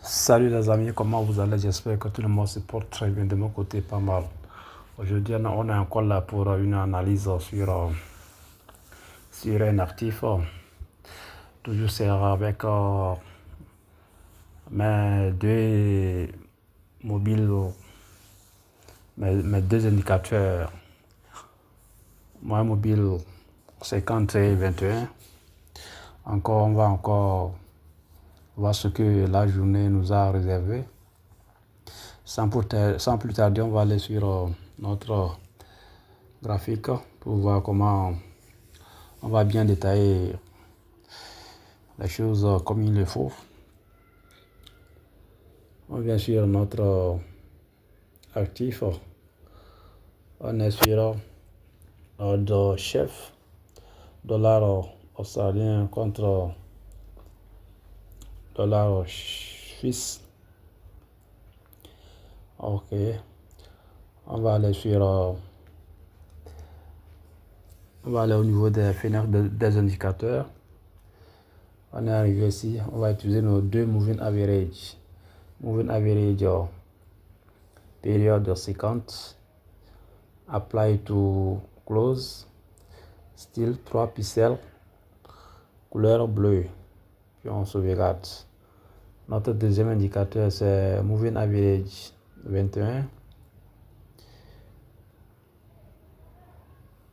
Salut les amis, comment vous allez? J'espère que tout le monde se porte très bien de mon côté, pas mal. Aujourd'hui, on est encore là pour une analyse sur un actif. Toujours c'est avec mes deux mobiles, mes deux indicateurs. Mon mobile 50 et 21. On va encore voir ce que la journée nous a réservé. Sans plus tarder, on va aller sur notre graphique pour voir comment on va bien détailler les choses comme il le faut. On vient sur notre actif. On est sur ordre chef, dollar australien contre dollar suisse. Ok, on va aller au niveau des fenêtres des indicateurs. On est arrivé ici, on va utiliser nos deux moving average. Moving average période 50. Apply to close. Style 3 pixels. Couleur bleue. Puis on sauvegarde. Notre deuxième indicateur c'est moving average 21.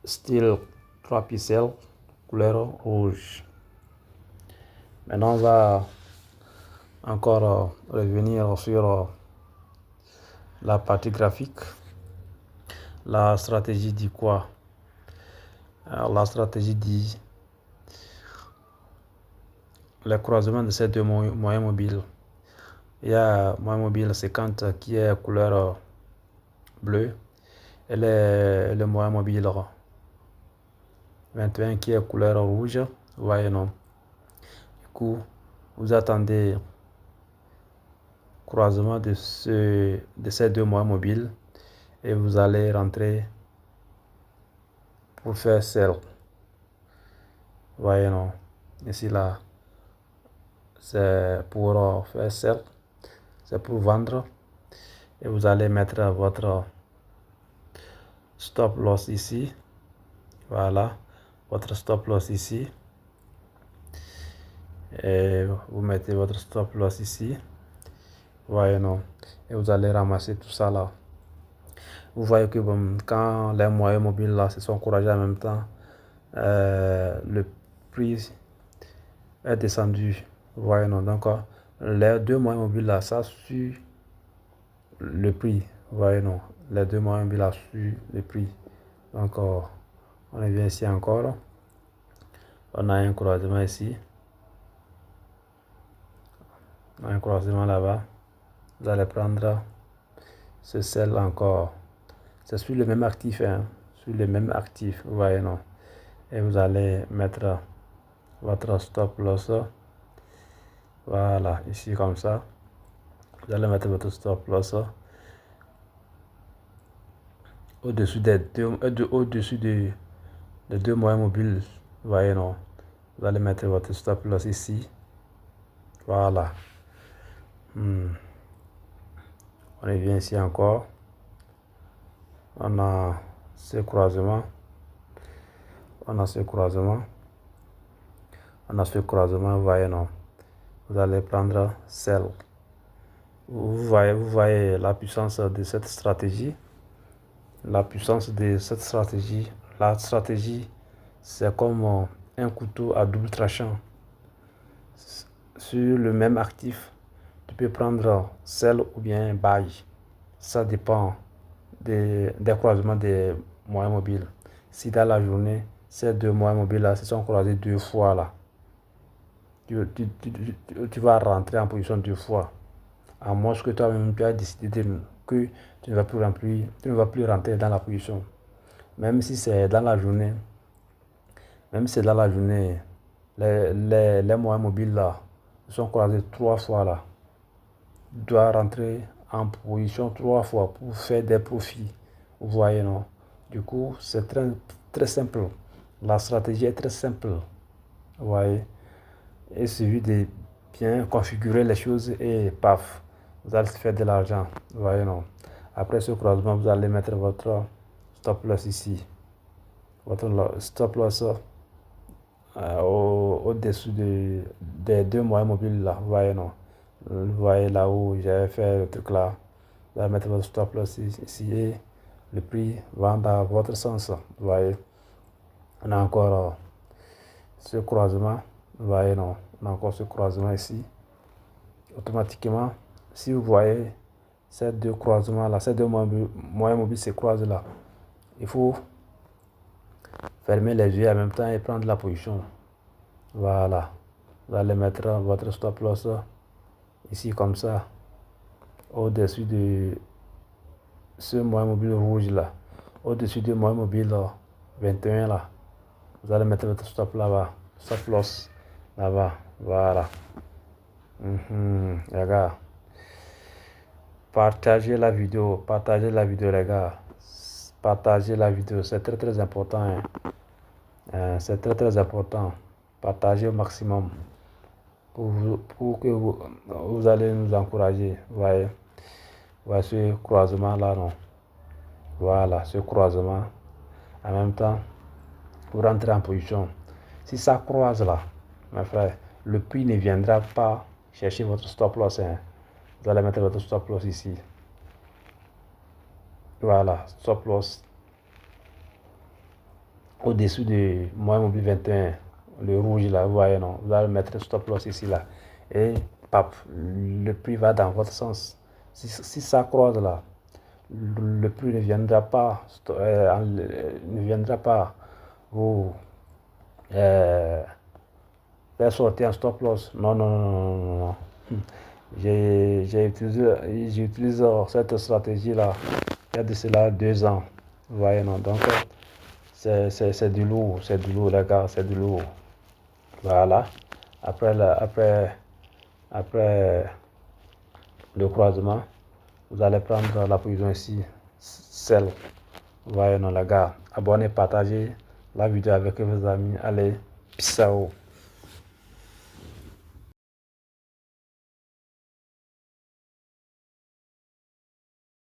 Style 3 pixels. Couleur rouge. Maintenant on va encore revenir sur la partie graphique. La stratégie dit quoi? Alors, la stratégie dit le croisement de ces deux moyens mobiles. Il y a moyen mobile 50 qui est couleur bleue et le moyen mobile 21 qui est couleur rouge. Vous voyez, non? Du coup, vous attendez croisement de ces deux moyens mobiles et vous allez rentrer pour faire sell. Vous voyez, non? Ici là, c'est pour faire sell, c'est pour vendre et vous allez mettre votre stop loss ici. Voilà, votre stop loss ici et vous mettez votre stop loss ici. Vous voyez, non? Et vous allez ramasser tout ça là. Vous voyez que bon, quand les moyens mobiles là se sont encouragés en même temps, le prix est descendu. Vous voyez, non? Donc les deux moyens mobiles là, ça suit le prix. Vous voyez, non? Les deux moyens mobiles là suivent le prix. Donc on revient ici encore. On a un croisement ici. On a un croisement là-bas. Vous allez prendre ce sel encore. C'est sur le même actif, hein? Sur le même actif, vous voyez, non? Et vous allez mettre votre stop loss. Voilà, ici comme ça. Vous allez mettre votre stop loss au-dessus des deux moyens mobiles. Vous voyez, non? Vous allez mettre votre stop loss ici. Voilà. On revient ici encore. On a ce croisement. On a ce croisement. On a ce croisement, vous voyez, non? Vous allez prendre sell. Vous voyez la puissance de cette stratégie. La puissance de cette stratégie. La stratégie, c'est comme un couteau à double tranchant. Sur le même actif, tu peux prendre sell ou bien buy. Ça dépend des croisements des moyens mobiles. Si dans la journée, ces deux moyens mobiles là se sont croisés deux fois là, tu vas rentrer en position deux fois. À moins que toi-même tu as décidé que tu ne vas plus rentrer dans la position. Même si c'est dans la journée, les moyens mobiles là sont croisés trois fois là. Tu dois rentrer en position trois fois pour faire des profits. Vous voyez, non? Du coup, c'est très, très simple. La stratégie est très simple. Vous voyez? Il suffit de bien configurer les choses et paf, vous allez faire de l'argent. Vous voyez, non? Après ce croisement, vous allez mettre votre stop loss ici. Votre stop loss au-dessus des deux moyens mobiles là. Vous voyez, non? Vous voyez là où j'avais fait le truc là. Vous allez mettre votre stop loss ici et le prix va dans votre sens. Vous voyez, on a encore ce croisement. Vous voyez, non? On a encore ce croisement ici. Automatiquement, si vous voyez ces deux croisements là, ces deux moyens mobiles se croisent là, il faut fermer les yeux en même temps et prendre la position. Voilà, vous allez mettre votre stop loss ici comme ça, au-dessus de ce moyen mobile rouge là, au-dessus du moyen mobile 21 là. Vous allez mettre votre stop là-bas, stop loss là-bas. Voilà. Regarde. Partagez la vidéo les gars. Partagez la vidéo, c'est très important. C'est très important. Partagez au maximum pour que vous allez nous encourager. Voyez, voilà ce croisement là, non. Voilà ce croisement. En même temps, vous rentrez en position. Si ça croise là, mes frères, le prix ne viendra pas chercher votre stop loss. Vous allez mettre votre stop loss ici. Voilà, stop loss au-dessus du moyen mobile 21, le rouge là, vous voyez, non? Vous allez mettre stop loss ici là. Et pap, le prix va dans votre sens. Si ça croise là, le prix ne viendra pas vous faire sortir un stop loss. Non. J'utilise cette stratégie là il y a de cela 2 ans. Vous voyez, non? Donc c'est du lourd, les gars, c'est du lourd. Voilà. Après le croisement, vous allez prendre la position ici, celle. Vous voyez, non, les gars. Abonnez, partagez la vidéo avec vos amis. Allez, peace out.